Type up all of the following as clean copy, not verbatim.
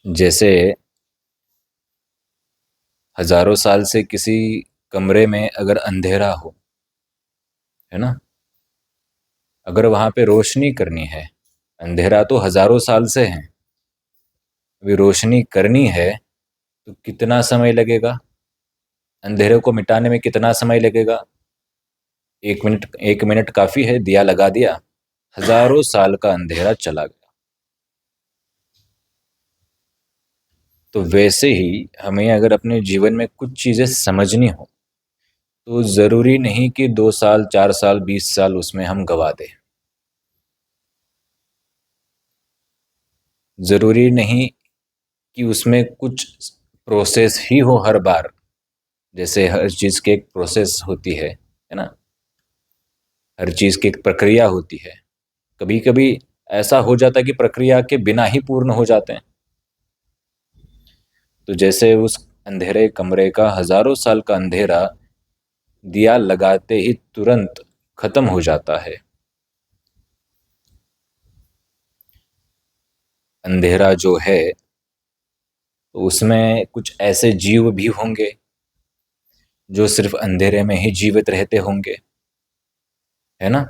जैसे हजारों साल से किसी कमरे में अगर अंधेरा हो, है ना, अगर वहां पे रोशनी करनी है, अंधेरा तो हजारों साल से है, अभी रोशनी करनी है तो कितना समय लगेगा? अंधेरे को मिटाने में कितना समय लगेगा? 1 मिनट, 1 मिनट काफी है, दिया लगा दिया, हजारों साल का अंधेरा चला गया। तो वैसे ही हमें अगर अपने जीवन में कुछ चीजें समझनी हो तो जरूरी नहीं कि 2 साल, 4 साल, 20 साल उसमें हम गवा दें। जरूरी नहीं कि उसमें कुछ प्रोसेस ही हो हर बार। जैसे हर चीज की एक प्रोसेस होती है ना, हर चीज की एक प्रक्रिया होती है। कभी कभी ऐसा हो जाता है कि प्रक्रिया के बिना ही पूर्ण हो जाते हैं। तो जैसे उस अंधेरे कमरे का हजारों साल का अंधेरा दिया लगाते ही तुरंत खत्म हो जाता है। अंधेरा जो है तो उसमें कुछ ऐसे जीव भी होंगे जो सिर्फ अंधेरे में ही जीवित रहते होंगे, है ना,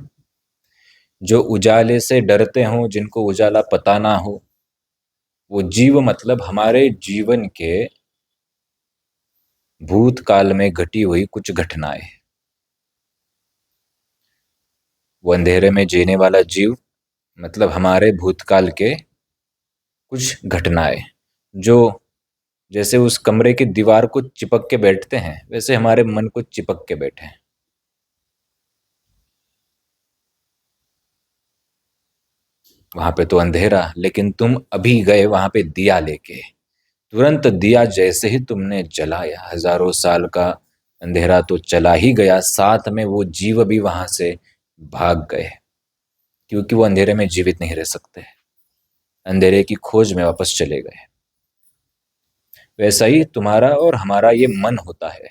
जो उजाले से डरते हों, जिनको उजाला पता ना हो। वो जीव मतलब हमारे जीवन के भूतकाल में घटी हुई कुछ घटनाएं। वो अंधेरे में जीने वाला जीव मतलब हमारे भूतकाल के कुछ घटनाएं, जो जैसे उस कमरे की दीवार को चिपक के बैठते हैं, वैसे हमारे मन को चिपक के बैठे हैं। वहां पे तो अंधेरा, लेकिन तुम अभी गए वहां पे दिया लेके। तुरंत दिया जैसे ही तुमने जलाया, हजारों साल का अंधेरा तो चला ही गया, साथ में वो जीव भी वहां से भाग गए, क्योंकि वो अंधेरे में जीवित नहीं रह सकते, अंधेरे की खोज में वापस चले गए। वैसा ही तुम्हारा और हमारा ये मन होता है।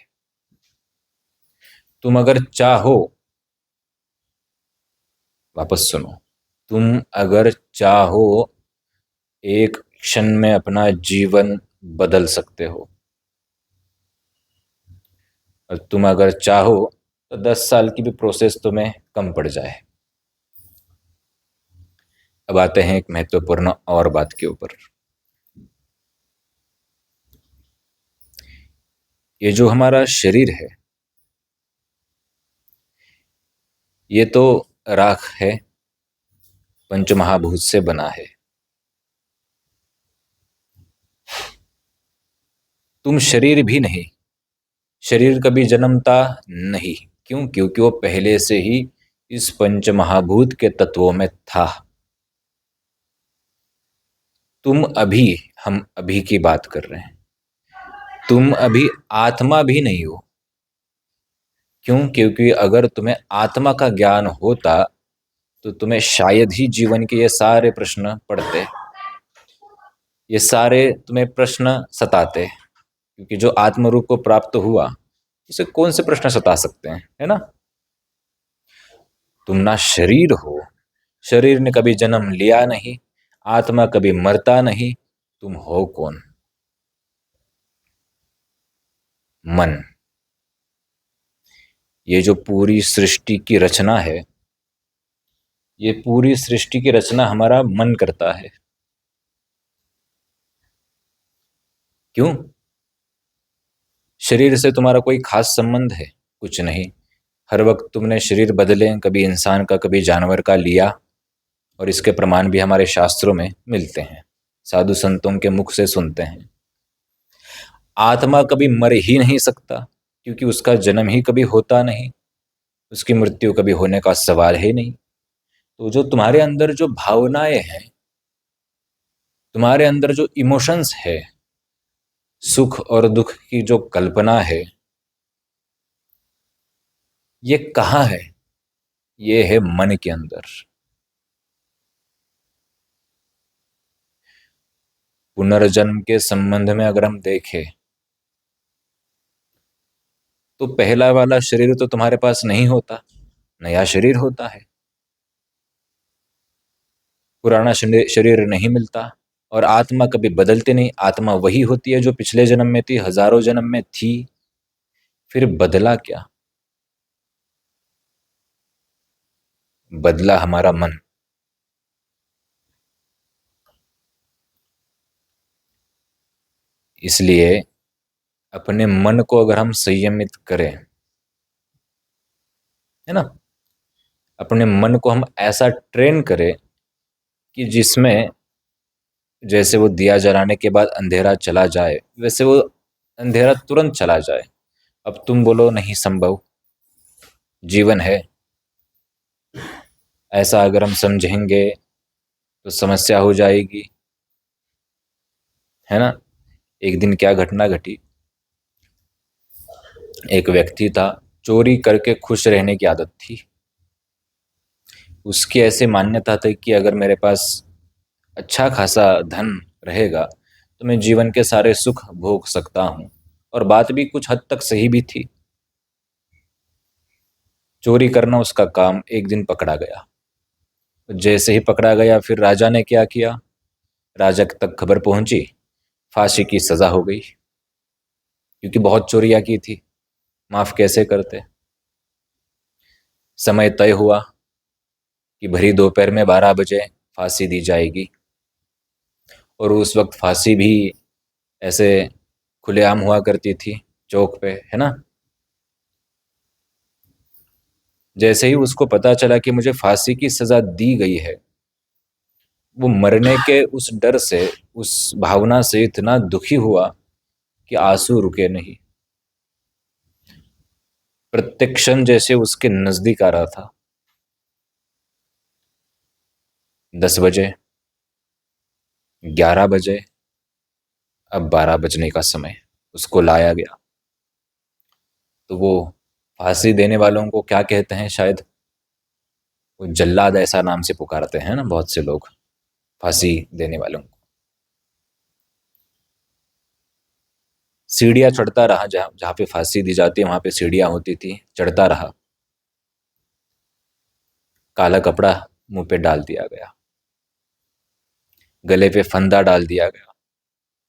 तुम अगर चाहो, वापस सुनो, तुम अगर चाहो एक क्षण में अपना जीवन बदल सकते हो, और तुम अगर चाहो तो 10 साल की भी प्रोसेस तुम्हें कम पड़ जाए। अब आते हैं एक महत्वपूर्ण और बात के ऊपर। ये जो हमारा शरीर है, ये तो राख है, पंचमहाभूत से बना है। तुम शरीर भी नहीं, शरीर कभी जन्मता नहीं। क्यों? क्योंकि वो पहले से ही इस पंचमहाभूत के तत्वों में था। तुम अभी, हम अभी की बात कर रहे हैं, तुम अभी आत्मा भी नहीं हो। क्यों? क्योंकि अगर तुम्हें आत्मा का ज्ञान होता तो तुम्हें शायद ही जीवन के ये सारे प्रश्न पढ़ते, ये सारे तुम्हें प्रश्न सताते। क्योंकि जो आत्म रूप को प्राप्त हुआ, उसे कौन से प्रश्न सता सकते हैं, है ना। तुम ना शरीर हो, शरीर ने कभी जन्म लिया नहीं, आत्मा कभी मरता नहीं। तुम हो कौन? मन। ये जो पूरी सृष्टि की रचना है, ये पूरी सृष्टि की रचना हमारा मन करता है। क्यों? शरीर से तुम्हारा कोई खास संबंध है? कुछ नहीं। हर वक्त तुमने शरीर बदले, कभी इंसान का कभी जानवर का लिया, और इसके प्रमाण भी हमारे शास्त्रों में मिलते हैं, साधु संतों के मुख से सुनते हैं। आत्मा कभी मर ही नहीं सकता, क्योंकि उसका जन्म ही कभी होता नहीं, उसकी मृत्यु कभी होने का सवाल ही नहीं। तो जो तुम्हारे अंदर जो भावनाएं हैं, तुम्हारे अंदर जो इमोशंस है, सुख और दुख की जो कल्पना है, ये कहाँ है? ये है मन के अंदर। पुनर्जन्म के संबंध में अगर हम देखें तो पहला वाला शरीर तो तुम्हारे पास नहीं होता, नया शरीर होता है। पुराना शरीर नहीं मिलता, और आत्मा कभी बदलती नहीं, आत्मा वही होती है जो पिछले जन्म में थी, हजारों जन्म में थी। फिर बदला क्या? बदला हमारा मन। इसलिए अपने मन को अगर हम संयमित करें, है ना, अपने मन को हम ऐसा ट्रेन करें कि जिसमें जैसे वो दिया जलाने के बाद अंधेरा चला जाए, वैसे वो अंधेरा तुरंत चला जाए। अब तुम बोलो नहीं संभव, जीवन है, ऐसा अगर हम समझेंगे तो समस्या हो जाएगी, है ना। एक दिन क्या घटना घटी, एक व्यक्ति था, चोरी करके खुश रहने की आदत थी। उसकी ऐसी मान्यता थी कि अगर मेरे पास अच्छा खासा धन रहेगा तो मैं जीवन के सारे सुख भोग सकता हूं। और बात भी कुछ हद तक सही भी थी। चोरी करना उसका काम, एक दिन पकड़ा गया। जैसे ही पकड़ा गया, फिर राजा ने क्या किया, राजा तक खबर पहुंची, फांसी की सजा हो गई, क्योंकि बहुत चोरियां की थी, माफ कैसे करते। समय तय हुआ कि भरी दोपहर में 12 बजे फांसी दी जाएगी। और उस वक्त फांसी भी ऐसे खुलेआम हुआ करती थी, चौक पे, है ना। जैसे ही उसको पता चला कि मुझे फांसी की सजा दी गई है, वो मरने के उस डर से, उस भावना से इतना दुखी हुआ कि आंसू रुके नहीं। प्रत्येक क्षण जैसे उसके नजदीक आ रहा था। 10 बजे, 11 बजे, अब 12 बजने का समय, उसको लाया गया। तो वो फांसी देने वालों को क्या कहते हैं, शायद वो जल्लाद ऐसा नाम से पुकारते हैं ना बहुत से लोग, फांसी देने वालों को। सीढ़ियां चढ़ता रहा, जहां जहां पे फांसी दी जाती है वहां पे सीढ़ियां होती थी, चढ़ता रहा। काला कपड़ा मुंह पे डाल दिया गया, गले पे फंदा डाल दिया गया।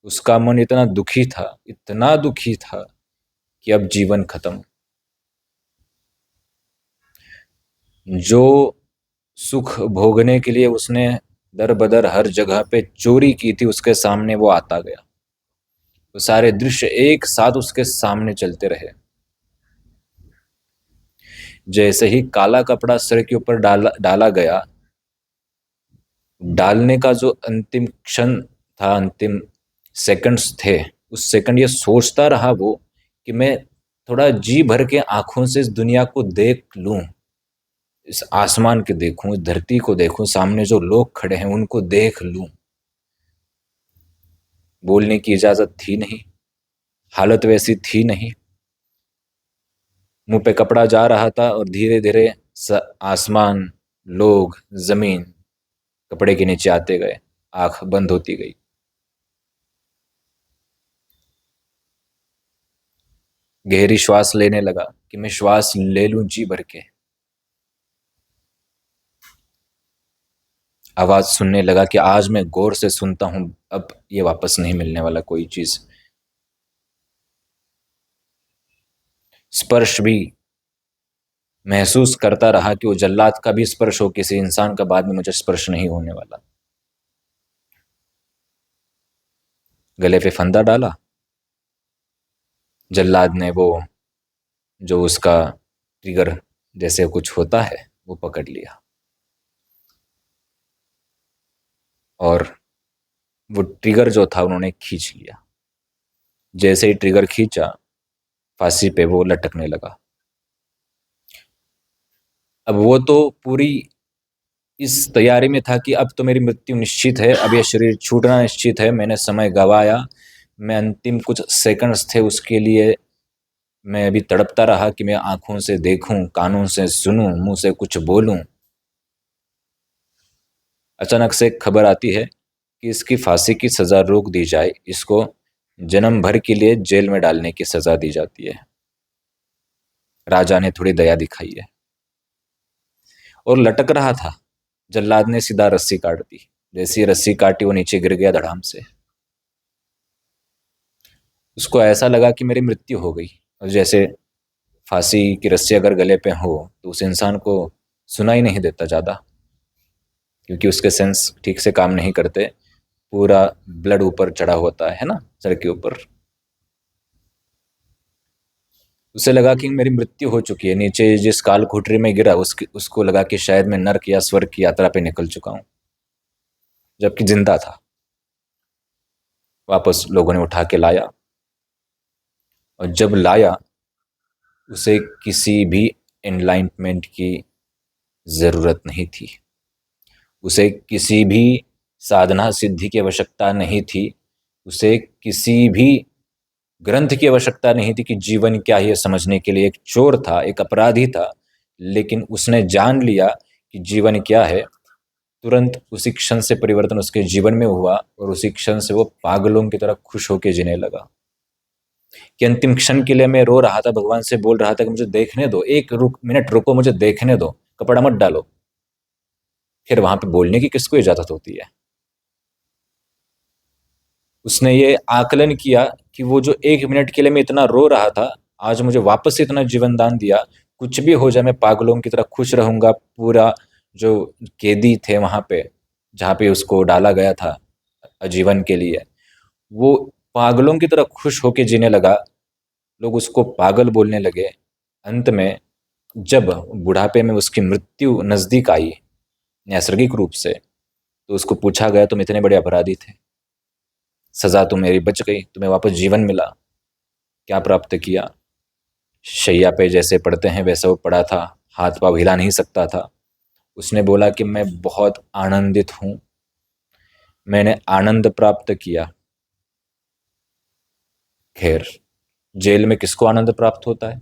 उसका मन इतना दुखी था, इतना दुखी था कि अब जीवन खत्म। जो सुख भोगने के लिए उसने दर बदर हर जगह पे चोरी की थी, उसके सामने वो आता गया। वो सारे दृश्य एक साथ उसके सामने चलते रहे। जैसे ही काला कपड़ा सर के ऊपर डाला गया, डालने का जो अंतिम क्षण था, अंतिम सेकंड्स थे, उस सेकंड ये सोचता रहा वो कि मैं थोड़ा जी भर के आंखों से इस दुनिया को देख लूं, इस आसमान के देखूं, इस धरती को देखूं, सामने जो लोग खड़े हैं उनको देख लूं। बोलने की इजाजत थी नहीं, हालत वैसी थी नहीं। मुंह पे कपड़ा जा रहा था और धीरे धीरे आसमान, लोग, जमीन कपड़े के नीचे आते गए, आंख बंद होती गई। गहरी श्वास लेने लगा कि मैं श्वास ले लूं जी भर के। आवाज सुनने लगा कि आज मैं गौर से सुनता हूं, अब ये वापस नहीं मिलने वाला कोई चीज। स्पर्श भी महसूस करता रहा कि वो जल्लाद का भी स्पर्श हो किसी इंसान का, बाद में मुझे स्पर्श नहीं होने वाला। गले पे फंदा डाला, जल्लाद ने वो जो उसका ट्रिगर जैसे कुछ होता है वो पकड़ लिया, और वो ट्रिगर जो था उन्होंने खींच लिया। जैसे ही ट्रिगर खींचा, फांसी पे वो लटकने लगा। अब वो तो पूरी इस तैयारी में था कि अब तो मेरी मृत्यु निश्चित है, अब ये शरीर छूटना निश्चित है, मैंने समय गवाया, मैं अंतिम कुछ सेकंड्स थे उसके लिए मैं अभी तड़पता रहा कि मैं आंखों से देखूं, कानों से सुनूं, मुंह से कुछ बोलूं। अचानक से एक खबर आती है कि इसकी फांसी की सजा रोक दी जाए, इसको जन्म भर के लिए जेल में डालने की सजा दी जाती है। राजा ने थोड़ी दया दिखाई है और लटक रहा था, जल्लाद ने सीधा रस्सी काट दी। जैसी रस्सी काटी वो नीचे गिर गया धड़ाम से। उसको ऐसा लगा कि मेरी मृत्यु हो गई। और जैसे फांसी की रस्सी अगर गले पे हो तो उस इंसान को सुनाई नहीं देता ज़्यादा, क्योंकि उसके सेंस ठीक से काम नहीं करते, पूरा ब्लड ऊपर चढ़ा होता है ना सर के ऊपर। उसे लगा कि मेरी मृत्यु हो चुकी है, नीचे जिस काल कोठरी में गिरा उसको लगा कि शायद मैं नर्क या स्वर्ग की यात्रा पे निकल चुका हूं, जबकि जिंदा था। वापस लोगों ने उठा के लाया, और जब लाया उसे किसी भी एनलाइटमेंट की जरूरत नहीं थी, उसे किसी भी साधना सिद्धि की आवश्यकता नहीं थी, उसे किसी भी ग्रंथ की आवश्यकता नहीं थी कि जीवन क्या है समझने के लिए। एक चोर था, एक अपराधी था, लेकिन उसने जान लिया कि जीवन क्या है। तुरंत उसी क्षण से परिवर्तन उसके जीवन में हुआ, और उसी क्षण से वो पागलों की तरह खुश होकर जीने लगा। कि अंतिम क्षण के लिए मैं रो रहा था, भगवान से बोल रहा था कि मुझे देखने दो, एक मिनट रुको, मुझे देखने दो, कपड़ा मत डालो। फिर वहां पे बोलने की किसको इजाजत होती है। उसने ये आकलन किया कि वो जो 1 मिनट के लिए मैं इतना रो रहा था, आज मुझे वापस से इतना जीवन दान दिया। कुछ भी हो जाए मैं पागलों की तरह खुश रहूंगा। पूरा जो कैदी थे वहां पे, जहाँ पे उसको डाला गया था आजीवन के लिए, वो पागलों की तरह खुश होके जीने लगा। लोग उसको पागल बोलने लगे। अंत में जब बुढ़ापे में उसकी मृत्यु नजदीक आई नैसर्गिक रूप से, तो उसको पूछा गया तुम इतने बड़े अपराधी थे, सजा तो मेरी बच गई, तुम्हें वापस जीवन मिला, क्या प्राप्त किया। शैया पे जैसे पड़ते हैं वैसा वो पड़ा था, हाथ पाँव हिला नहीं सकता था। उसने बोला कि मैं बहुत आनंदित हूं, मैंने आनंद प्राप्त किया। खैर, जेल में किसको आनंद प्राप्त होता है?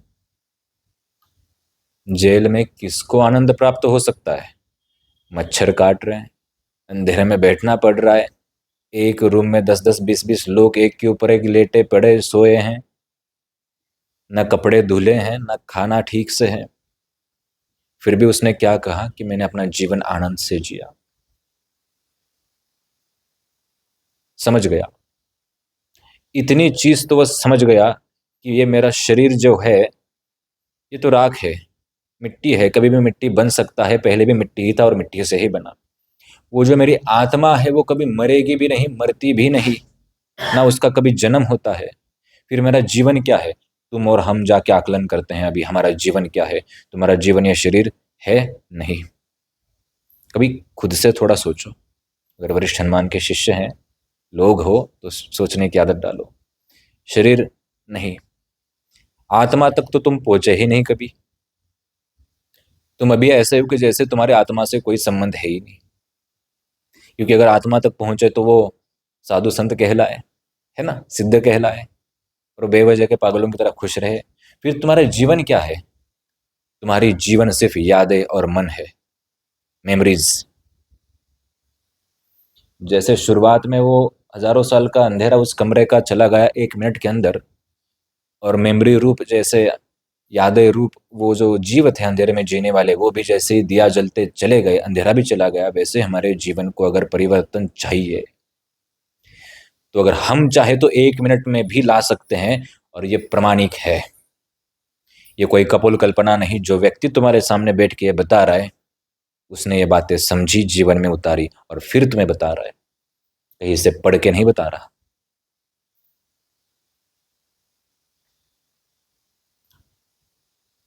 जेल में किसको आनंद प्राप्त हो सकता है? मच्छर काट रहे हैं, अंधेरे में बैठना पड़ रहा है, एक रूम में 10-10, 20-20 लोग एक के ऊपर एक लेटे पड़े सोए हैं, न कपड़े धुले हैं, न खाना ठीक से है। फिर भी उसने क्या कहा कि मैंने अपना जीवन आनंद से जिया। समझ गया, इतनी चीज तो वह समझ गया कि ये मेरा शरीर जो है ये तो राख है, मिट्टी है, कभी भी मिट्टी बन सकता है, पहले भी मिट्टी ही था और मिट्टी से ही बना। वो जो मेरी आत्मा है वो कभी मरेगी भी नहीं, मरती भी नहीं, ना उसका कभी जन्म होता है। फिर मेरा जीवन क्या है? तुम और हम जाके आकलन करते हैं अभी हमारा जीवन क्या है। तुम्हारा जीवन यह शरीर है नहीं। कभी खुद से थोड़ा सोचो, अगर वरिष्ठ हनुमान के शिष्य हैं, लोग हो, तो सोचने की आदत डालो। शरीर नहीं, आत्मा तक तो तुम पहुंचे ही नहीं कभी। तुम अभी ऐसे हो कि जैसे तुम्हारे आत्मा से कोई संबंध है ही नहीं, क्योंकि अगर आत्मा तक पहुंचे तो वो साधु संत कहलाए, है ना, सिद्ध कहलाए, और बेवजह के पागलों की तरह खुश रहे। फिर तुम्हारा जीवन क्या है? तुम्हारी जीवन सिर्फ यादें और मन है, मेमोरीज। जैसे शुरुआत में वो हजारों साल का अंधेरा उस कमरे का चला गया 1 मिनट के अंदर, और मेमोरी रूप जैसे यादें रूप वो जो जीव थे अंधेरे में जीने वाले, वो भी जैसे ही दिया जलते चले गए, अंधेरा भी चला गया। वैसे हमारे जीवन को अगर परिवर्तन चाहिए तो अगर हम चाहे तो 1 मिनट में भी ला सकते हैं, और ये प्रमाणिक है। ये कोई कपोल कल्पना नहीं। जो व्यक्ति तुम्हारे सामने बैठ के ये बता रहा है, उसने ये बातें समझी, जीवन में उतारी, और फिर तुम्हें बता रहा है, कहीं से पढ़ के नहीं बता रहा।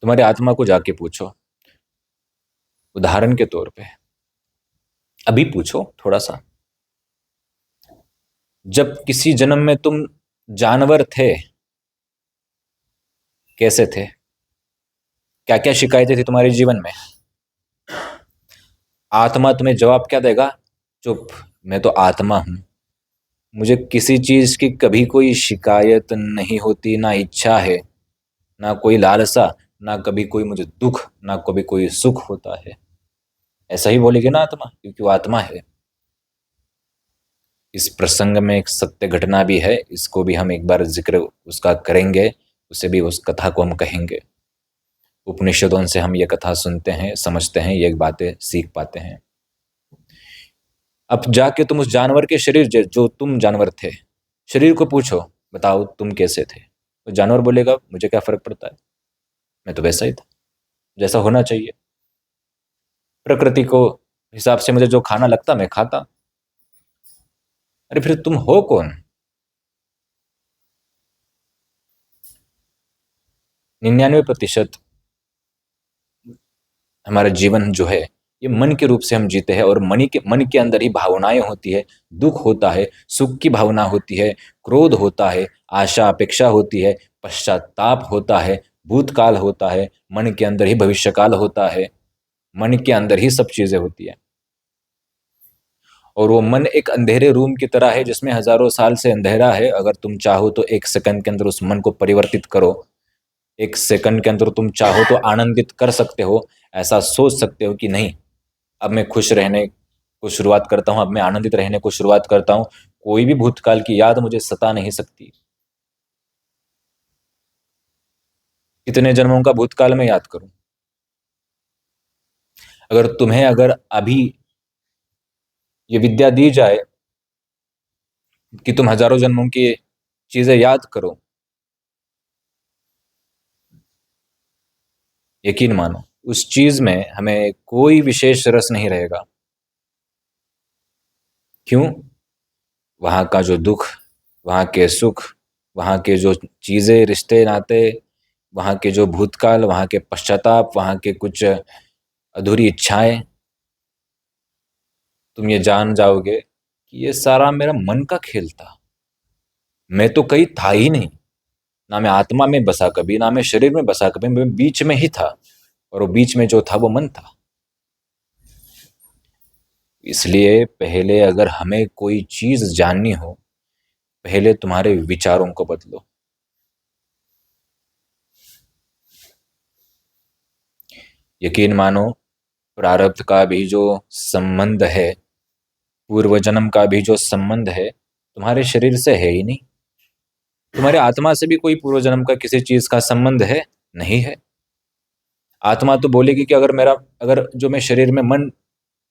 तुम्हारी आत्मा को जाके पूछो, उदाहरण के तौर पे अभी पूछो थोड़ा सा, जब किसी जन्म में तुम जानवर थे, कैसे थे? क्या क्या शिकायतें थी तुम्हारे जीवन में? आत्मा तुम्हें जवाब क्या देगा? चुप, मैं तो आत्मा हूं, मुझे किसी चीज की कभी कोई शिकायत नहीं होती, ना इच्छा है, ना कोई लालसा, ना कभी कोई मुझे दुख, ना कभी कोई सुख होता है। ऐसा ही बोलेगी ना आत्मा, क्योंकि वो आत्मा है। इस प्रसंग में एक सत्य घटना भी है, इसको भी हम एक बार जिक्र उसका करेंगे, उसे भी उस कथा को हम कहेंगे। उपनिषदों से हम ये कथा सुनते हैं, समझते हैं, ये बातें सीख पाते हैं। अब जाके तुम उस जानवर के शरीर जो तुम जानवर थे, शरीर को पूछो, बताओ तुम कैसे थे? तो जानवर बोलेगा मुझे क्या फर्क पड़ता है, मैं तो वैसा ही था जैसा होना चाहिए। प्रकृति को हिसाब से मुझे जो खाना लगता मैं खाता। अरे फिर तुम हो कौन? 99% हमारा जीवन जो है ये मन के रूप से हम जीते हैं, और मन के अंदर ही भावनाएं होती है। दुख होता है, सुख की भावना होती है, क्रोध होता है, आशा अपेक्षा होती है, पश्चाताप होता है, भूतकाल होता है, मन के अंदर ही भविष्यकाल होता है, मन के अंदर ही सब चीजें होती है। और वो मन एक अंधेरे रूम की तरह है जिसमें हजारों साल से अंधेरा है। अगर तुम चाहो तो एक सेकंड के अंदर उस मन को परिवर्तित करो। एक सेकंड के अंदर तुम चाहो तो आनंदित कर सकते हो, ऐसा सोच सकते हो कि नहीं, अब मैं खुश रहने को शुरुआत करता हूँ, अब मैं आनंदित रहने को शुरुआत करता हूँ, कोई भी भूतकाल की याद मुझे सता नहीं सकती। कितने जन्मों का भूतकाल में याद करूं? अगर अभी ये विद्या दी जाए कि तुम हजारों जन्मों की चीजें याद करो, यकीन मानो उस चीज में हमें कोई विशेष रस नहीं रहेगा। क्यों? वहां का जो दुख, वहां के सुख, वहां के जो चीजें, रिश्ते नाते, वहां के जो भूतकाल, वहां के पश्चाताप, वहां के कुछ अधूरी इच्छाएं, तुम ये जान जाओगे कि ये सारा मेरा मन का खेल था। मैं तो कहीं था ही नहीं, ना मैं आत्मा में बसा कभी, ना मैं शरीर में बसा कभी, मैं बीच में ही था, और वो बीच में जो था वो मन था। इसलिए पहले अगर हमें कोई चीज जाननी हो, पहले तुम्हारे विचारों को बदलो। यकीन मानो, प्रारब्ध का भी जो संबंध है, पूर्व जन्म का भी जो संबंध है, तुम्हारे शरीर से है ही नहीं। तुम्हारे आत्मा से भी कोई पूर्व जन्म का किसी चीज का संबंध है? नहीं है। आत्मा तो बोलेगी कि अगर जो मैं शरीर में मन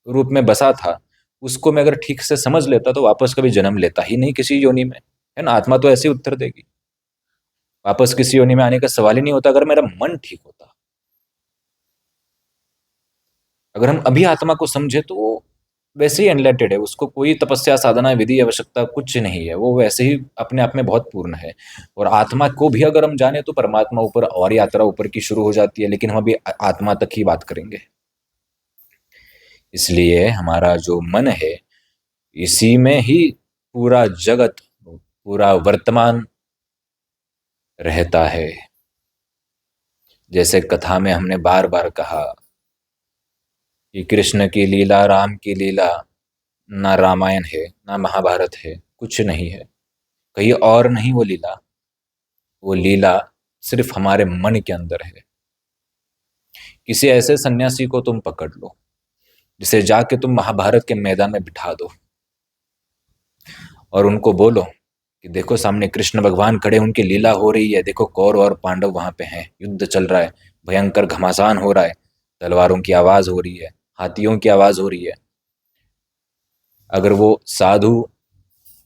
रूप में बसा था, उसको मैं अगर ठीक से समझ लेता तो वापस कभी जन्म लेता ही नहीं किसी योनि में, है ना? आत्मा तो ऐसे ही उत्तर देगी, वापस किसी योनि में आने का सवाल ही नहीं होता अगर मेरा मन ठीक होता। अगर हम अभी आत्मा को समझे तो वो वैसे ही अनलिमिटेड है, उसको कोई तपस्या साधना विधि आवश्यकता कुछ नहीं है, वो वैसे ही अपने आप में बहुत पूर्ण है। और आत्मा को भी अगर हम जाने तो परमात्मा ऊपर और यात्रा ऊपर की शुरू हो जाती है, लेकिन हम अभी आत्मा तक ही बात करेंगे। इसलिए हमारा जो मन है, इसी में ही पूरा जगत, पूरा वर्तमान रहता है। जैसे कथा में हमने बार बार कहा कि कृष्ण की लीला, राम की लीला, ना रामायण है ना महाभारत है, कुछ नहीं है, कहीं और नहीं वो लीला। वो लीला सिर्फ हमारे मन के अंदर है। किसी ऐसे सन्यासी को तुम पकड़ लो जिसे जाके तुम महाभारत के मैदान में बिठा दो और उनको बोलो कि देखो सामने कृष्ण भगवान खड़े, उनकी लीला हो रही है, देखो कौरव और पांडव वहां पे हैं, युद्ध चल रहा है, भयंकर घमासान हो रहा है, तलवारों की आवाज हो रही है, हाथियों की आवाज हो रही है। अगर वो साधु,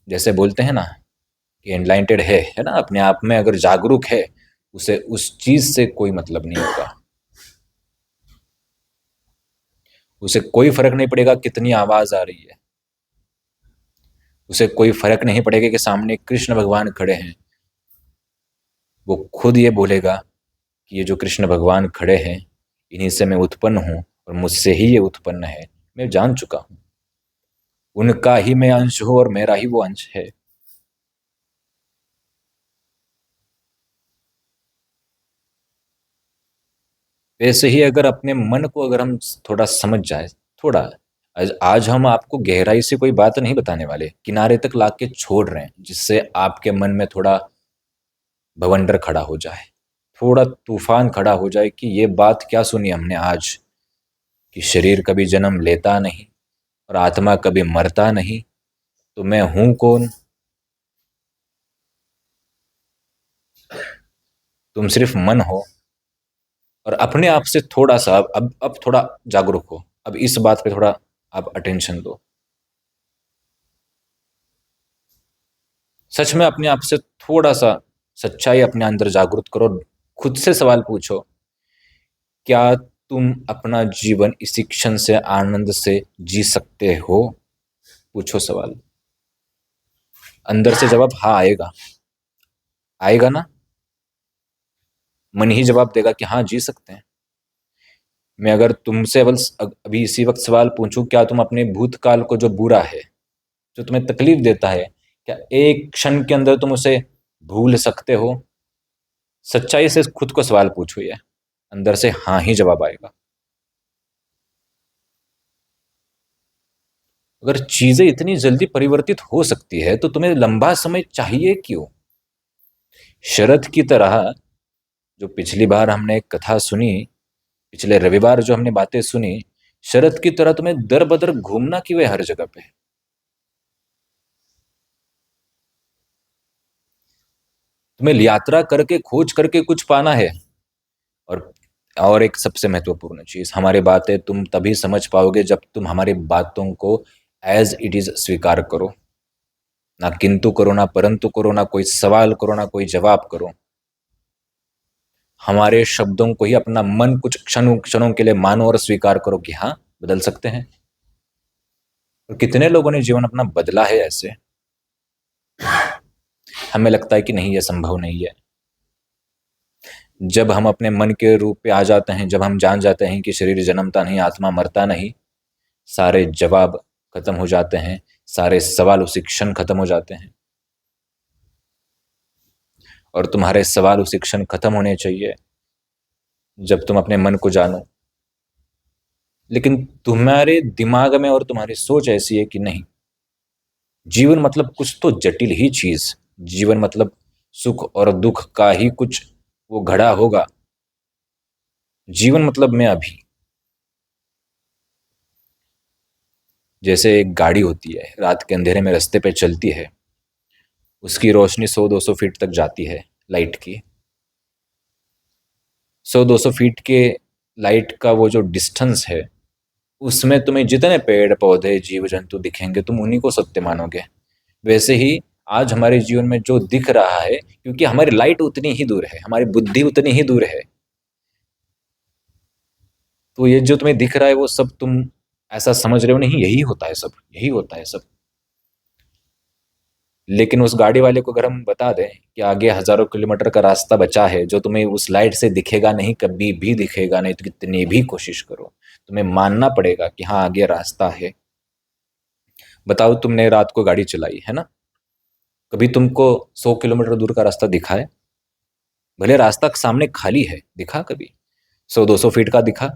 जैसे बोलते हैं ना कि एनलाइटेड है ना, अपने आप में अगर जागरूक है, उसे उस चीज से कोई मतलब नहीं होगा। उसे कोई फर्क नहीं पड़ेगा कितनी आवाज आ रही है, उसे कोई फर्क नहीं पड़ेगा कि सामने कृष्ण भगवान खड़े हैं। वो खुद ये बोलेगा कि ये जो कृष्ण भगवान खड़े हैं, इन्हीं से मैं उत्पन्न हूं और मुझसे ही ये उत्पन्न है, मैं जान चुका हूं, उनका ही मैं अंश हूं और मेरा ही वो अंश है। वैसे ही अगर अपने मन को अगर हम थोड़ा समझ जाए, थोड़ा, आज हम आपको गहराई से कोई बात नहीं बताने वाले, किनारे तक लाके छोड़ रहे हैं, जिससे आपके मन में थोड़ा बवंडर खड़ा हो जाए, थोड़ा तूफान खड़ा हो जाए कि ये बात क्या सुनी हमने आज, कि शरीर कभी जन्म लेता नहीं और आत्मा कभी मरता नहीं, तो मैं हूं कौन? तुम सिर्फ मन हो। और अपने आप से थोड़ा सा अब थोड़ा जागरूक हो, अब इस बात पे थोड़ा आप अटेंशन दो। सच में अपने आप से थोड़ा सा सच्चाई अपने अंदर जागृत करो, खुद से सवाल पूछो, क्या तुम अपना जीवन इसी क्षण से आनंद से जी सकते हो? पूछो सवाल। अंदर से जवाब हाँ आएगा, आएगा ना। मन ही जवाब देगा कि हाँ जी सकते हैं। मैं अगर तुमसे अभी इसी वक्त सवाल पूछूं, क्या तुम अपने भूतकाल को, जो बुरा है, जो तुम्हें तकलीफ देता है, क्या एक क्षण के अंदर तुम उसे भूल सकते हो? सच्चाई से खुद को सवाल पूछो, ये अंदर से हाँ ही जवाब आएगा। अगर चीजें इतनी जल्दी परिवर्तित हो सकती है तो तुम्हें लंबा समय चाहिए क्यों? शरद की तरह, जो पिछली बार हमने एक कथा सुनी, पिछले रविवार जो हमने बातें सुनी, शरद की तरह तुम्हें दर बदर घूमना क्यों है हर जगह पे? तुम्हें यात्रा करके, खोज करके कुछ पाना है। और एक सबसे महत्वपूर्ण चीज, हमारी बातें तुम तभी समझ पाओगे जब तुम हमारी बातों को एज इट इज स्वीकार करो। ना किंतु करो, ना परंतु करो, ना कोई सवाल करो, ना कोई जवाब करो। हमारे शब्दों को ही अपना मन कुछ क्षणों क्षणों के लिए मानो और स्वीकार करो कि हाँ, बदल सकते हैं। और कितने लोगों ने जीवन अपना बदला है ऐसे। हमें लगता है कि नहीं, यह संभव नहीं है। जब हम अपने मन के रूप पे आ जाते हैं, जब हम जान जाते हैं कि शरीर जन्मता नहीं, आत्मा मरता नहीं, सारे जवाब खत्म हो जाते हैं, सारे सवाल उसी क्षण खत्म हो जाते हैं। और तुम्हारे सवाल उसी क्षण खत्म होने चाहिए जब तुम अपने मन को जानो। लेकिन तुम्हारे दिमाग में और तुम्हारी सोच ऐसी है कि नहीं, जीवन मतलब कुछ तो जटिल ही चीज, जीवन मतलब सुख और दुख का ही कुछ वो घड़ा होगा। जीवन मतलब मैं अभी, जैसे एक गाड़ी होती है, रात के अंधेरे में रास्ते पे चलती है, उसकी रोशनी 100-200 फीट तक जाती है, लाइट की। 100-200 फीट के लाइट का वो जो डिस्टेंस है, उसमें तुम्हें जितने पेड़ पौधे जीव जंतु दिखेंगे, तुम उन्हीं को सत्य मानोगे। वैसे ही आज हमारे जीवन में जो दिख रहा है, क्योंकि हमारी लाइट उतनी ही दूर है, हमारी बुद्धि उतनी ही दूर है, तो ये जो तुम्हें दिख रहा है वो सब तुम ऐसा समझ रहे हो, नहीं यही होता है सब, यही होता है सब। लेकिन उस गाड़ी वाले को अगर हम बता दें कि आगे हजारों किलोमीटर का रास्ता बचा है, जो तुम्हें उस लाइट से दिखेगा नहीं, कभी भी दिखेगा नहीं, तो कितनी भी कोशिश करो, तुम्हें मानना पड़ेगा कि हाँ आगे रास्ता है। बताओ, तुमने रात को गाड़ी चलाई है ना, कभी तुमको 100 किलोमीटर दूर का रास्ता दिखा है? भले रास्ता सामने खाली है, दिखा कभी? 100-200 फीट का दिखा?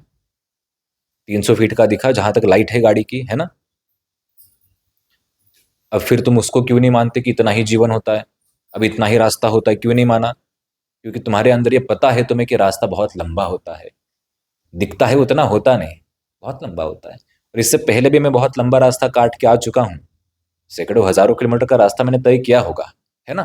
300 फीट का दिखा, जहां तक लाइट है गाड़ी की, है ना? अब फिर तुम उसको क्यों नहीं मानते कि इतना ही जीवन होता है, अब इतना ही रास्ता होता है? क्यों नहीं माना? क्योंकि तुम्हारे अंदर ये पता है तुम्हें कि रास्ता बहुत लंबा होता है, दिखता है उतना होता नहीं, बहुत लंबा होता है। और इससे पहले भी मैं बहुत लंबा रास्ता काट के आ चुका हूँ, सैकड़ों हजारों किलोमीटर का रास्ता मैंने तय किया होगा, है ना?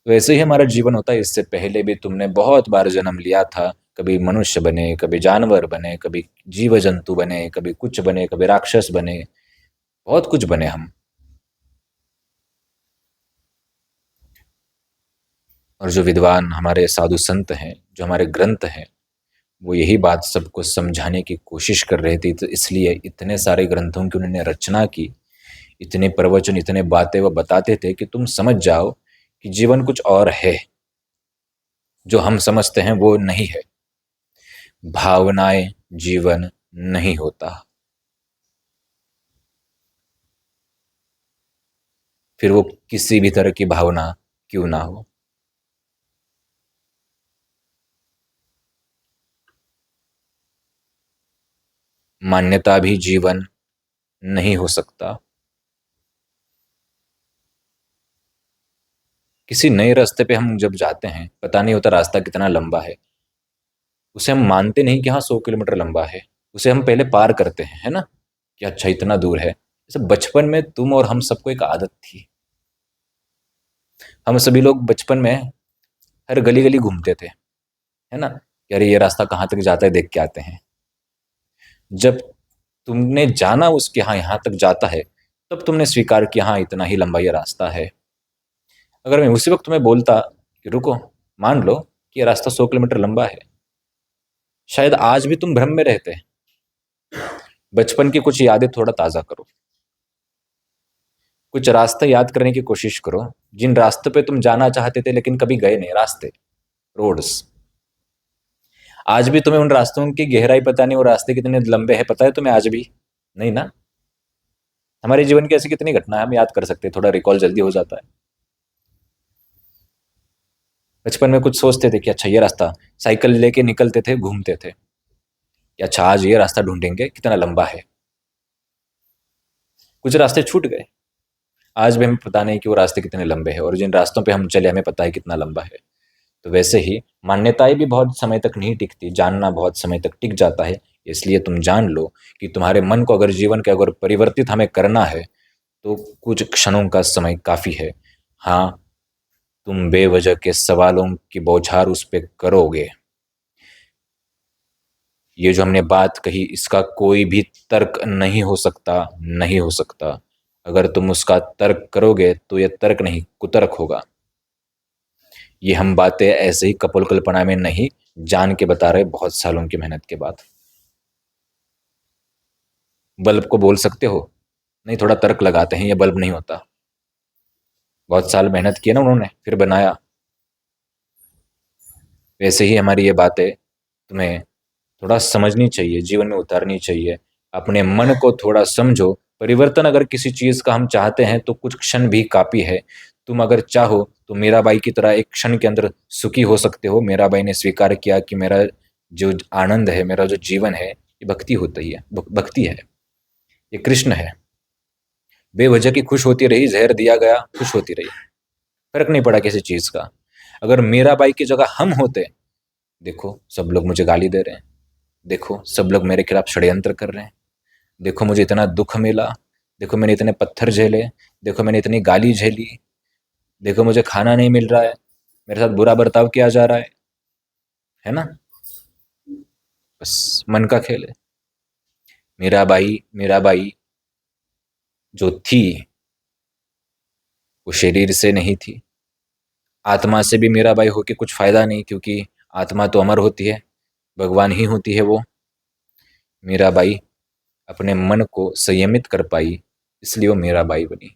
वैसे ही हमारा जीवन होता है, इससे पहले भी तुमने बहुत बार जन्म लिया था, कभी मनुष्य बने, कभी जानवर बने, कभी जीव जंतु बने, कभी कुछ बने, कभी राक्षस बने, बहुत कुछ बने हम। और जो विद्वान हमारे साधु संत हैं, जो हमारे ग्रंथ हैं, वो यही बात सबको समझाने की कोशिश कर रहे थे, तो इसलिए इतने सारे ग्रंथों की उन्होंने रचना की, इतने प्रवचन, इतने बातें वो बताते थे कि तुम समझ जाओ कि जीवन कुछ और है, जो हम समझते हैं वो नहीं है। भावनाएं जीवन नहीं होता। फिर वो किसी भी तरह की भावना क्यों ना हो। मान्यता भी जीवन नहीं हो सकता। किसी नए रास्ते पे हम जब जाते हैं, पता नहीं होता रास्ता कितना लंबा है, उसे हम मानते नहीं कि हाँ 100 किलोमीटर लंबा है, उसे हम पहले पार करते हैं, है ना, कि अच्छा इतना दूर है। जैसे बचपन में तुम और हम सबको एक आदत थी, हम सभी लोग बचपन में हर गली गली घूमते थे, है ना, कि अरे ये रास्ता कहाँ तक जाता है, देख के आते हैं। जब तुमने जाना उसके हाँ यहाँ तक जाता है, तब तुमने स्वीकार किया, हाँ इतना ही लंबा ये रास्ता है। अगर मैं उसी वक्त तुम्हें बोलता कि रुको, मान लो कि ये रास्ता 100 किलोमीटर लंबा है, शायद आज भी तुम भ्रम में रहते। बचपन की कुछ यादें थोड़ा ताज़ा करो, कुछ रास्ते याद करने की कोशिश करो, जिन रास्तों पे तुम जाना चाहते थे लेकिन कभी गए नहीं। रास्ते, रोड्स। आज भी तुम्हें उन रास्तों की गहराई पता नहीं, वो रास्ते कितने लंबे हैं पता है तुम्हें आज भी? नहीं ना। हमारे जीवन की ऐसी कितनी घटना है हम याद कर सकते हैं, थोड़ा रिकॉल जल्दी हो जाता है। बचपन में कुछ सोचते थे कि अच्छा ये रास्ता, साइकिल लेके निकलते थे, घूमते थे कि अच्छा आज ये रास्ता ढूंढेंगे, कितना लंबा है। कुछ रास्ते छूट गए, आज भी हमें पता नहीं कि वो रास्ते कितने लंबे हैं, और जिन रास्तों पे हम चले हमें पता है कितना लंबा है। तो वैसे ही मान्यताएं भी बहुत समय तक नहीं टिकती, जानना बहुत समय तक टिक जाता है। इसलिए तुम जान लो कि तुम्हारे मन को अगर जीवन के अगर परिवर्तित हमें करना है तो कुछ क्षणों का समय काफ़ी है। हाँ, तुम बेवजह के सवालों की बौछार उस पर करोगे। ये जो हमने बात कही इसका कोई भी तर्क नहीं हो सकता, नहीं हो सकता। अगर तुम उसका तर्क करोगे तो यह तर्क नहीं कुतर्क होगा। ये हम बातें ऐसे ही कपोल कल्पना में नहीं, जान के बता रहे, बहुत सालों की मेहनत के बाद। बल्ब को बोल सकते हो नहीं थोड़ा तर्क लगाते हैं, ये बल्ब नहीं होता। बहुत साल मेहनत की ना उन्होंने, फिर बनाया। वैसे ही हमारी ये बातें तुम्हें थोड़ा समझनी चाहिए, जीवन में उतारनी चाहिए। अपने मन को थोड़ा समझो। परिवर्तन अगर किसी चीज का हम चाहते हैं तो कुछ क्षण भी काफी है। तुम अगर चाहो तो मीराबाई की तरह एक क्षण के अंदर सुखी हो सकते हो। मीराबाई ने स्वीकार किया कि मेरा जो आनंद है, मेरा जो जीवन है, ये भक्ति होती है, भक्ति है, ये कृष्ण है। बेवजह की खुश होती रही, जहर दिया गया, खुश होती रही, फर्क नहीं पड़ा किसी चीज का। अगर मीराबाई की जगह हम होते, देखो सब लोग मुझे गाली दे रहे हैं, देखो सब लोग मेरे खिलाफ षड्यंत्र कर रहे हैं, देखो मुझे इतना दुख मिला, देखो मैंने इतने पत्थर झेले, देखो मैंने इतनी गाली झेली, देखो मुझे खाना नहीं मिल रहा है, मेरे साथ बुरा बर्ताव किया जा रहा है ना। बस मन का खेल है। मीराबाई, मीराबाई जो थी वो शरीर से नहीं थी। आत्मा से भी मीराबाई होके कुछ फायदा नहीं, क्योंकि आत्मा तो अमर होती है, भगवान ही होती है वो। मीराबाई अपने मन को संयमित कर पाई, इसलिए वो मीराबाई बनी।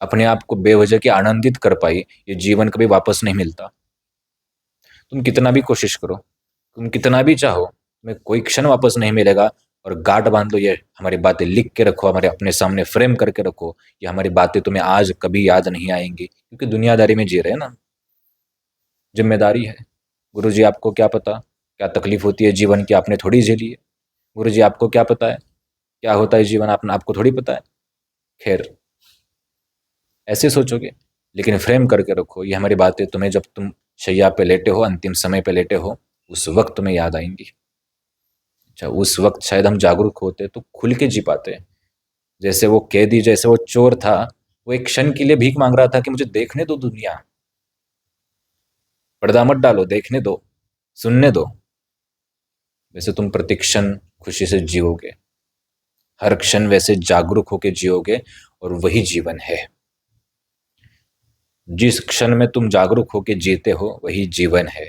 अपने आप को बेवजह के आनंदित कर पाई। ये जीवन कभी वापस नहीं मिलता। तुम कितना भी कोशिश करो, तुम कितना भी चाहो, तुम्हें कोई क्षण वापस नहीं मिलेगा। और गांठ बांध लो, ये हमारी बातें लिख के रखो, हमारे अपने सामने फ्रेम करके रखो। ये हमारी बातें तुम्हें आज कभी याद नहीं आएंगी, क्योंकि दुनियादारी में जी रहे हैं ना। जिम्मेदारी है। गुरु जी आपको क्या पता क्या तकलीफ होती है जीवन की, आपने थोड़ी झेली है। गुरु जी आपको क्या पता है क्या होता है जीवन, आपको थोड़ी पता है। खैर, ऐसे सोचोगे, लेकिन फ्रेम करके रखो। ये हमारी बातें तुम्हें जब तुम शैया पे लेटे हो, अंतिम समय पे लेटे हो, उस वक्त तुम्हें याद आएंगी। अच्छा, उस वक्त शायद हम जागरूक होते तो खुल के जी पाते। जैसे वो कैदी, जैसे वो चोर था, वो एक क्षण के लिए भीख मांग रहा था कि मुझे देखने दो दुनिया, पर्दा मत डालो, देखने दो, सुनने दो। वैसे तुम प्रतिक्षण खुशी से जियोगे, हर क्षण वैसे जागरूक होकर जियोगे, और वही जीवन है। जिस क्षण में तुम जागरूक होकर जीते हो वही जीवन है,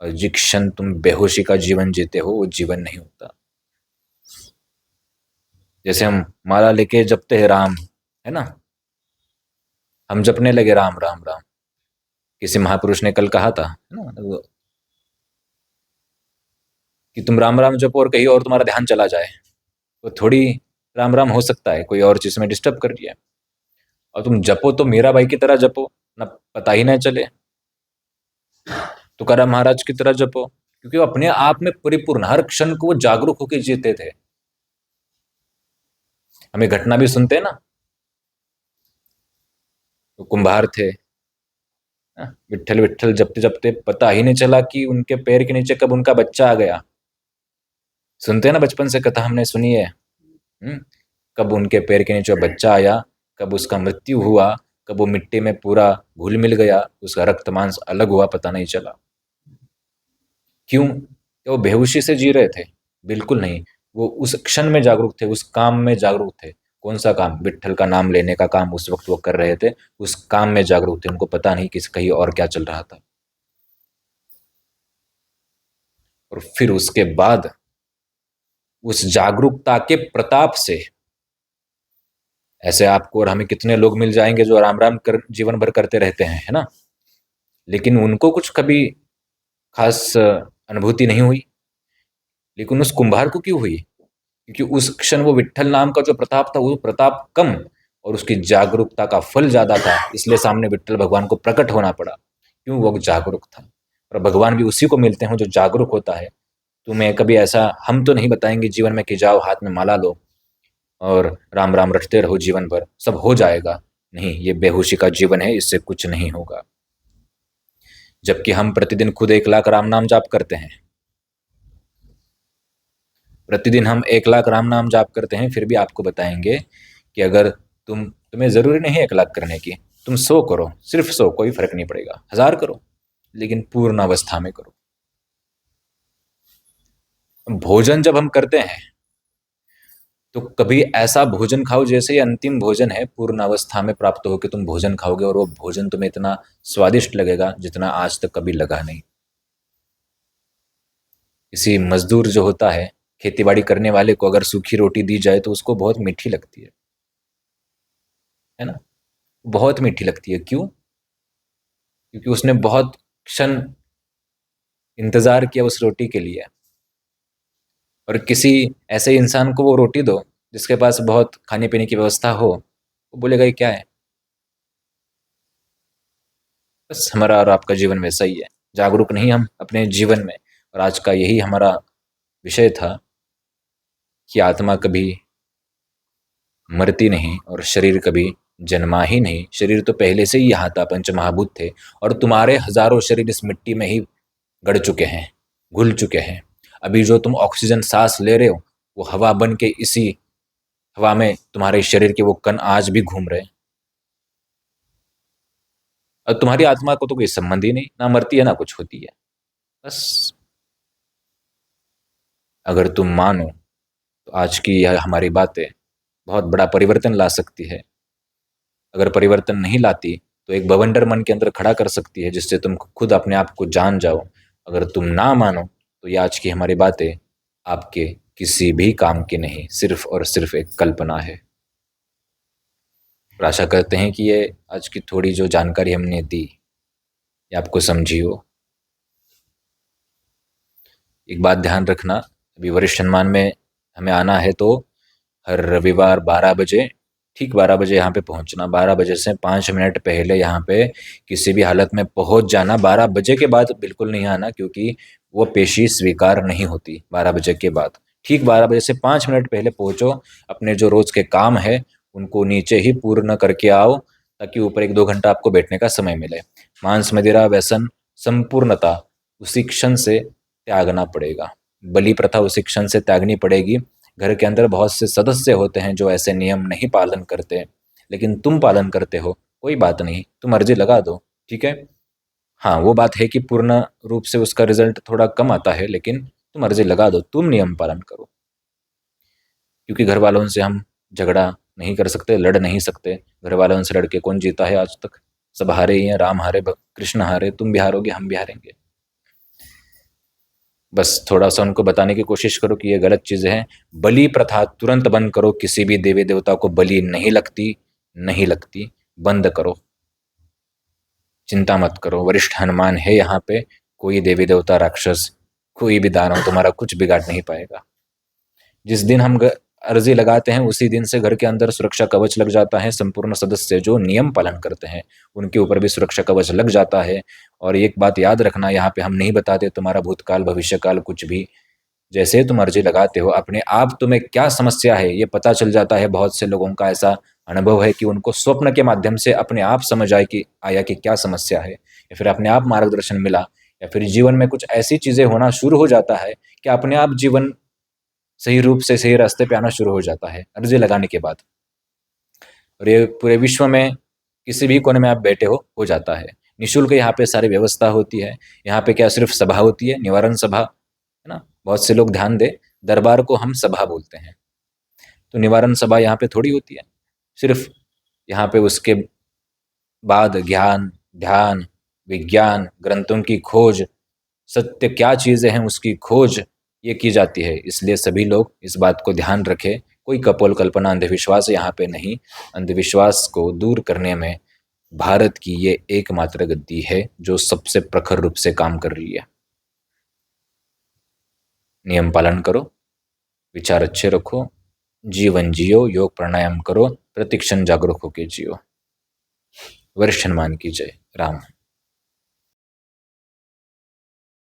और जिस क्षण तुम बेहोशी का जीवन जीते हो वो जीवन नहीं होता। जैसे हम माला लेके जपते हैं राम, है ना, हम जपने लगे राम राम राम। किसी महापुरुष ने कल कहा था, है ना, कि तुम राम राम जपो और कहीं और तुम्हारा ध्यान चला जाए, तो थोड़ी राम राम हो सकता है, कोई और चीज में डिस्टर्ब कर दिया। और तुम जपो तो मीरा बाई की तरह जपो, ना पता ही ना चले। तुकाराम महाराज की तरह जपो, क्योंकि वो अपने आप में परिपूर्ण, हर क्षण को वो जागरूक होकर जीते थे। हमें घटना भी सुनते हैं ना, वो कुंभार थे, विट्ठल विट्ठल जपते जपते पता ही नहीं चला कि उनके पैर के नीचे कब उनका बच्चा आ गया। सुनते हैं ना, बचपन से कथा हमने सुनी है। कब उनके पैर के नीचे बच्चा आया, कब उसका मृत्यु हुआ, कब वो मिट्टी में पूरा घुल मिल गया, उसका रक्त मांस अलग हुआ, पता नहीं चला। क्यों? क्या वो बेहोशी से जी रहे थे? बिल्कुल नहीं। वो उस क्षण में जागरूक थे, उस काम में जागरूक थे, कौन सा काम? विट्ठल का नाम लेने का काम उस वक्त वो कर रहे थे, उस काम में जागरूक थे, उनको पता नहीं कि कहीं और क्या चल रहा था। और फिर उसके बाद उस जागरूकता के प्रताप से ऐसे आपको और हमें कितने लोग मिल जाएंगे जो राम राम कर जीवन भर करते रहते हैं, है ना, लेकिन उनको कुछ कभी खास अनुभूति नहीं हुई। लेकिन उस कुंभार को क्यों हुई? क्योंकि उस क्षण वो विट्ठल नाम का जो प्रताप था वो प्रताप कम और उसकी जागरूकता का फल ज्यादा था, इसलिए सामने विट्ठल भगवान को प्रकट होना पड़ा। क्यों? वो जागरूक था। और भगवान भी उसी को मिलते हैं जो जागरूक होता है। तुम्हें कभी ऐसा हम तो नहीं बताएंगे जीवन में कि जाओ हाथ में माला लो और राम राम रटते रहो जीवन भर, सब हो जाएगा। नहीं, ये बेहोशी का जीवन है, इससे कुछ नहीं होगा। जबकि हम प्रतिदिन खुद 1 लाख राम नाम जाप करते हैं, प्रतिदिन हम 1 लाख राम नाम जाप करते हैं, फिर भी आपको बताएंगे कि अगर तुम्हें जरूरी नहीं है 1 लाख करने की, तुम 100 करो, सिर्फ 100, कोई फर्क नहीं पड़ेगा, 1000 करो, लेकिन पूर्ण अवस्था में करो। भोजन जब हम करते हैं तो कभी ऐसा भोजन खाओ जैसे ये अंतिम भोजन है, पूर्ण अवस्था में प्राप्त हो कि तुम भोजन खाओगे और वो भोजन तुम्हें इतना स्वादिष्ट लगेगा जितना आज तक कभी लगा नहीं। किसी मजदूर जो होता है, खेतीबाड़ी करने वाले को अगर सूखी रोटी दी जाए तो उसको बहुत मीठी लगती है ना, बहुत मीठी लगती है। क्यों? क्योंकि उसने बहुत क्षण इंतजार किया उस रोटी के लिए। और किसी ऐसे इंसान को वो रोटी दो जिसके पास बहुत खाने पीने की व्यवस्था हो, वो बोलेगा ये क्या है। बस हमारा और आपका जीवन वैसा ही है, जागरूक नहीं हम अपने जीवन में। और आज का यही हमारा विषय था कि आत्मा कभी मरती नहीं और शरीर कभी जन्मा ही नहीं। शरीर तो पहले से ही यहाँ था, पंचमहाभूत थे, और तुम्हारे हजारों शरीर इस मिट्टी में ही गड़ चुके हैं, घुल चुके हैं। अभी जो तुम ऑक्सीजन सांस ले रहे हो वो हवा बन के इसी हवा में तुम्हारे शरीर के वो कण आज भी घूम रहे हैं। और तुम्हारी आत्मा को तो कोई संबंध ही नहीं, ना मरती है ना कुछ होती है। बस अगर तुम मानो तो आज की यह हमारी बातें बहुत बड़ा परिवर्तन ला सकती है। अगर परिवर्तन नहीं लाती तो एक बवंडर मन के अंदर खड़ा कर सकती है जिससे तुम खुद अपने आप को जान जाओ। अगर तुम ना मानो तो ये आज की हमारी बातें आपके किसी भी काम की नहीं, सिर्फ और सिर्फ एक कल्पना है। और आशा करते हैं कि ये आज की थोड़ी जो जानकारी हमने दी ये आपको समझी हो। एक बात ध्यान रखना, अभी वरिष्ठ सम्मान में हमें आना है तो हर रविवार 12 बजे, ठीक 12 बजे यहाँ पे पहुँचना। 12 बजे से 5 मिनट पहले यहाँ पे किसी भी हालत में पहुँच जाना। 12 बजे के बाद बिल्कुल नहीं आना, क्योंकि वो पेशी स्वीकार नहीं होती 12 बजे के बाद। ठीक 12 बजे से 5 मिनट पहले पहुँचो, अपने जो रोज़ के काम है उनको नीचे ही पूर्ण करके आओ, ताकि ऊपर 1-2 घंटा आपको बैठने का समय मिले। मांस मदिरा व्यसन संपूर्णता उसी क्षण से त्यागना पड़ेगा, बलि प्रथा उसी क्षण से त्यागनी पड़ेगी। घर के अंदर बहुत से सदस्य होते हैं जो ऐसे नियम नहीं पालन करते, लेकिन तुम पालन करते हो, कोई बात नहीं, तुम अर्जी लगा दो, ठीक है। हाँ, वो बात है कि पूर्ण रूप से उसका रिजल्ट थोड़ा कम आता है, लेकिन तुम अर्जी लगा दो, तुम नियम पालन करो। क्योंकि घर वालों से हम झगड़ा नहीं कर सकते, लड़ नहीं सकते। घर वालों से लड़के कौन जीता है आज तक? सब हारे ही हैं, राम हारे, कृष्ण हारे, तुम भी हारोगे, हम भी हारेंगे। बस थोड़ा सा उनको बताने की कोशिश करो कि ये गलत चीज़ें हैं। बलि प्रथा तुरंत बंद करो, किसी भी देवी देवता को बलि नहीं लगती, नहीं लगती, बंद करो। चिंता मत करो, वरिष्ठ हनुमान है यहाँ पे, कोई देवी देवता राक्षस कोई भी दानव तुम्हारा कुछ बिगाड़ नहीं पाएगा। जिस दिन हम अर्जी लगाते हैं उसी दिन से घर के अंदर सुरक्षा कवच लग जाता है। संपूर्ण सदस्य जो नियम पालन करते हैं उनके ऊपर भी सुरक्षा कवच लग जाता है। और एक बात याद रखना, यहाँ पे हम नहीं बताते तुम्हारा भूतकाल भविष्यकाल कुछ भी। जैसे तुम अर्जी लगाते हो, अपने आप तुम्हें क्या समस्या है ये पता चल जाता है। बहुत से लोगों का ऐसा अनुभव है कि उनको स्वप्न के माध्यम से अपने आप समझ आया कि क्या समस्या है, या फिर अपने आप मार्गदर्शन मिला, या फिर जीवन में कुछ ऐसी चीजें होना शुरू हो जाता है कि अपने आप जीवन सही रूप से सही रास्ते पे आना शुरू हो जाता है अर्जी लगाने के बाद। और ये पूरे विश्व में किसी भी कोने में आप बैठे हो जाता है। निःशुल्क यहाँ पे सारी व्यवस्था होती है। यहाँ पे क्या सिर्फ सभा होती है, निवारण सभा, है ना। बहुत से लोग ध्यान दे, दरबार को हम सभा बोलते हैं, तो निवारण सभा यहाँ पे थोड़ी होती है। सिर्फ यहाँ पे उसके बाद ज्ञान, ध्यान, विज्ञान, ग्रंथों की खोज, सत्य क्या चीज़ें हैं उसकी खोज ये की जाती है। इसलिए सभी लोग इस बात को ध्यान रखें, कोई कपोल कल्पना, अंधविश्वास यहाँ पे नहीं। अंधविश्वास को दूर करने में भारत की ये एकमात्र गद्दी है जो सबसे प्रखर रूप से काम कर रही है। नियम पालन करो, विचार अच्छे रखो, जीवन जियो, योग प्राणायाम करो, प्रतिक्षण जागरूक होकर जियो। वरिष्ठ हनुमान की जय। राम।